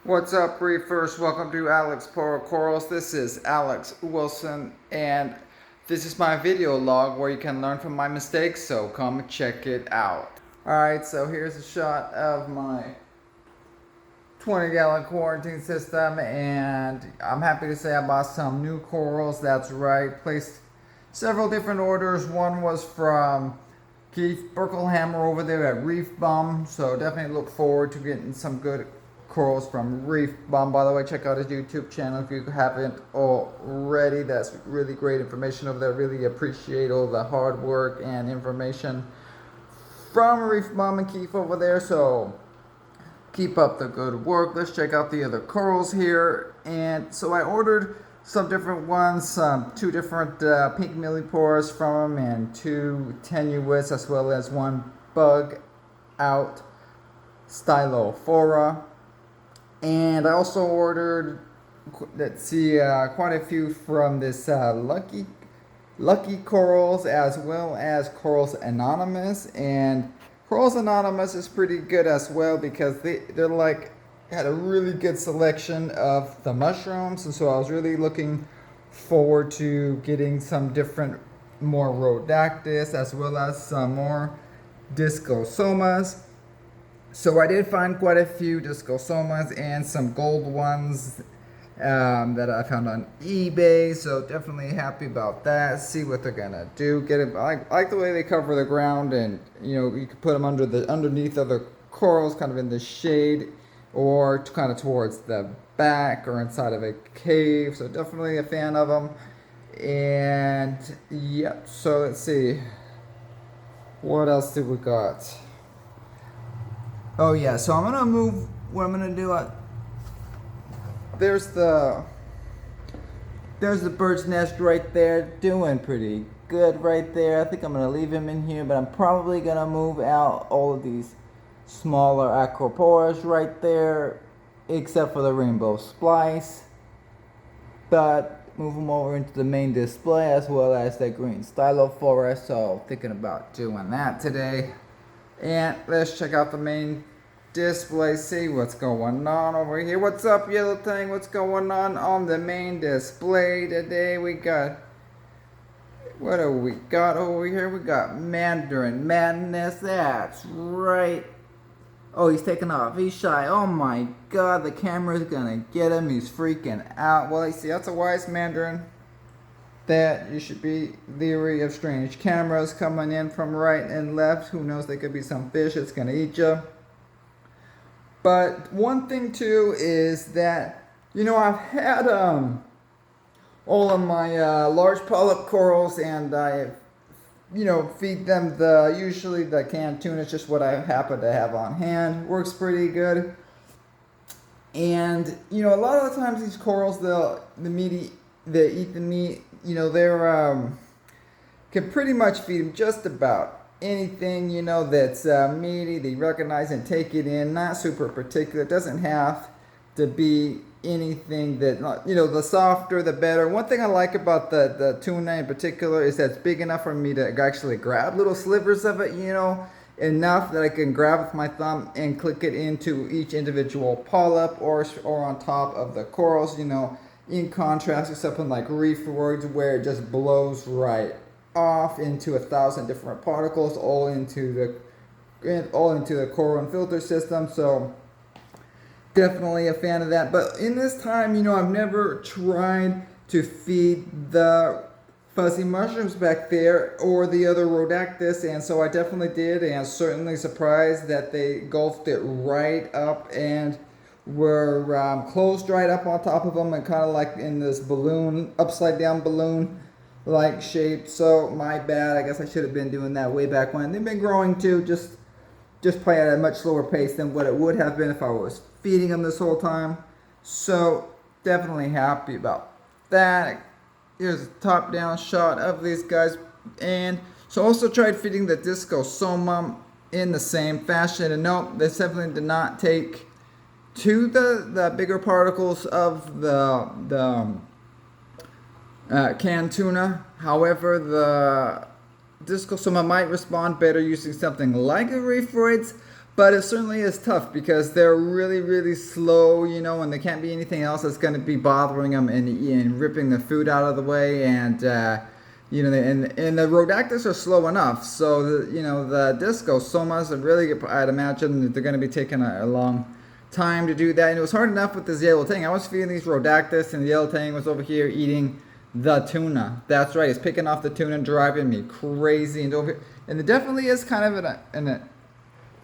What's up, Reefers? Welcome to Alex Poro Corals. This is Alex Wilson, and this is my video log where you can learn from my mistakes, so come check it out. Alright, so here's a shot of my 20-gallon quarantine system, and I'm happy to say I bought some new corals. That's right, placed several different orders. One was from Keith Burklehammer over there at Reef Bum, so definitely look forward to getting some good corals from Reef Bum. By the way, check out his YouTube channel if you haven't already. That's really great information over there. Really appreciate all the hard work and information from Reef Bum and Keith over there. So keep up the good work. Let's check out the other corals here. And so I ordered some different ones, two different pink millipores from them, and two tenuous, as well as one bug out stylophora. And I also ordered, let's see, quite a few from this Lucky Corals, as well as Corals Anonymous. And Corals Anonymous is pretty good as well because they're like had a really good selection of the mushrooms, and so I was really looking forward to getting some different more Rhodactis as well as some more Discosomas. So I did find quite a few Discosomas and some gold ones that I found on eBay, so definitely happy about that. See what they're gonna do. Get it. I like the way they cover the ground, and you can put them underneath other corals, kind of in the shade, or kind of towards the back or inside of a cave. So definitely a fan of them. And yep. So let's see. What else did we got? Oh yeah. So I'm gonna move. What I'm gonna do. There's the bird's nest right there, doing pretty good right there. I think I'm gonna leave him in here, but I'm probably gonna move out all of these smaller acroporas right there, except for the rainbow splice, but move them over into the main display, as well as the green stylophora. So thinking about doing that today. And let's check out the main display, see what's going on over here. What's up, yellow thing? What's going on the main display today? We got, what do we got over here? We got Mandarin Madness. That's right. Oh, he's taking off. He's shy. Oh my god, the camera's gonna get him. He's freaking out. Well, you see, that's a wise Mandarin. That you should be leery of strange cameras coming in from right and left. Who knows, they could be some fish that's gonna eat you. But one thing too is that, I've had all of my large polyp corals, and I feed them usually the canned tuna. It's just what I happen to have on hand. Works pretty good. And a lot of the times these corals, they eat the meat. They're can pretty much feed them just about anything that's meaty. They recognize and take it in. Not super particular. It doesn't have to be anything that the softer the better. One thing I like about the tuna in particular is that it's big enough for me to actually grab little slivers of it, enough that I can grab with my thumb and click it into each individual polyp or on top of the corals, in contrast to something like Reefing, where it just blows right off into 1,000 different particles all into the coral and filter system. So definitely a fan of that. But in this time, I've never tried to feed the fuzzy mushrooms back there or the other Rhodactis, and so I definitely did, and I was certainly surprised that they gulped it right up and were closed right up on top of them, and kind of like in this balloon, upside down balloon like shape. So my bad. I guess I should have been doing that way back when. They've been growing too, just play at a much slower pace than what it would have been if I was feeding them this whole time. So definitely happy about that. Here's a top-down shot of these guys. And so also tried feeding the Discosoma in the same fashion. And nope, they definitely did not take to the bigger particles of the canned tuna. However, the Discosoma might respond better using something like a Reefing, But it certainly is tough because they're really, really slow, you know, and there can't be anything else that's going to be bothering them and ripping the food out of the way. And, you know, and the Rhodactis are slow enough. So, you know, the Discosomas are really, I'd imagine that they're going to be taking a long time to do that. And it was hard enough with this yellow tang. I was feeding these Rhodactis, and the yellow tang was over here eating the tuna. That's right. It's picking off the tuna and driving me crazy. And over here, and it definitely is kind of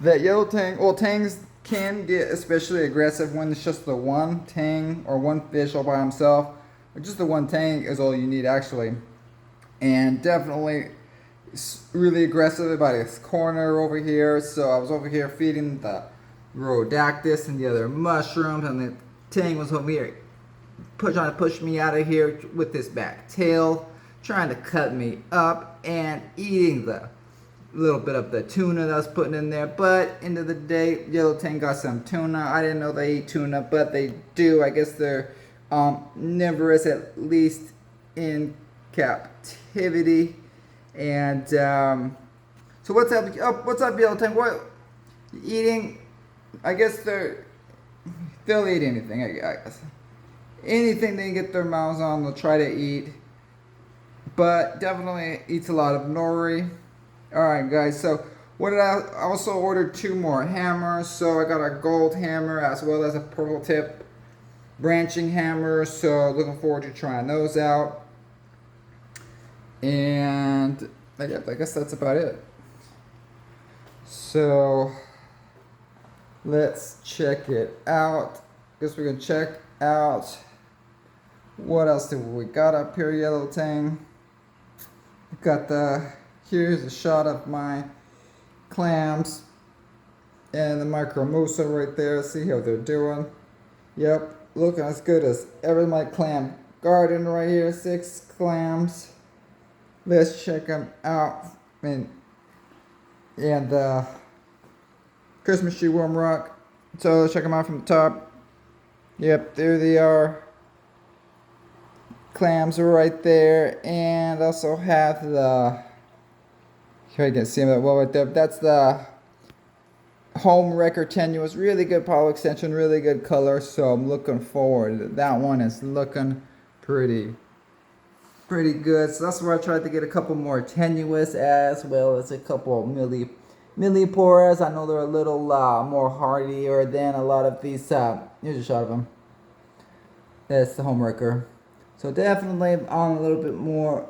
that yellow tang, well, tangs can get especially aggressive when it's just the one tang or one fish all by himself. Or just the one tang is all you need, actually. And definitely really aggressive about his corner over here. So I was over here feeding the Rhodactis and the other mushrooms, and the tang was over here trying to push me out of here with his back tail, trying to cut me up and eating the little bit of the tuna that I was putting in there. But end of the day, yellow tang got some tuna. I didn't know they eat tuna, but they do. I guess they're omnivorous, at least in captivity. And so what's up? Oh, what's up, yellow tang? What eating? I guess they'll eat anything. I guess anything they can get their mouths on, they'll try to eat. But definitely eats a lot of nori. Alright guys, so what did I also ordered 2 more hammers. So I got a gold hammer as well as a purple tip branching hammer. So looking forward to trying those out. And I guess that's about it. So let's check it out. Guess we're gonna check out what else do we got up here, yellow tang. Here's a shot of my clams and the micromusa right there. See how they're doing. Yep, looking as good as ever. My clam garden right here, 6 clams. Let's check them out. And Christmas tree worm rock. So let's check them out from the top. Yep, there they are. Clams are right there, and also have the, here you can see them well right there. That's the home wrecker tenuous, really good pollen extension, really good color. So I'm looking forward. That one is looking pretty good. So that's where I tried to get a couple more tenuous as well as a couple milliporas. I know they're a little more hardier than a lot of these. Here's a shot of them. That's the home wrecker. So definitely on a little bit more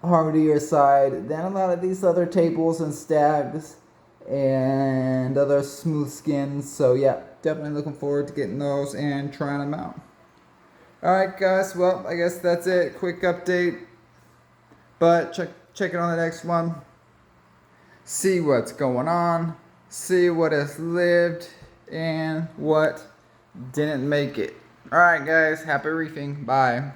hardier side than a lot of these other tables and stags and other smooth skins. So yeah, definitely looking forward to getting those and trying them out. Alright guys, well, I guess that's it. Quick update. But check it on the next one. See what's going on. See what has lived and what didn't make it. Alright guys, happy reefing. Bye.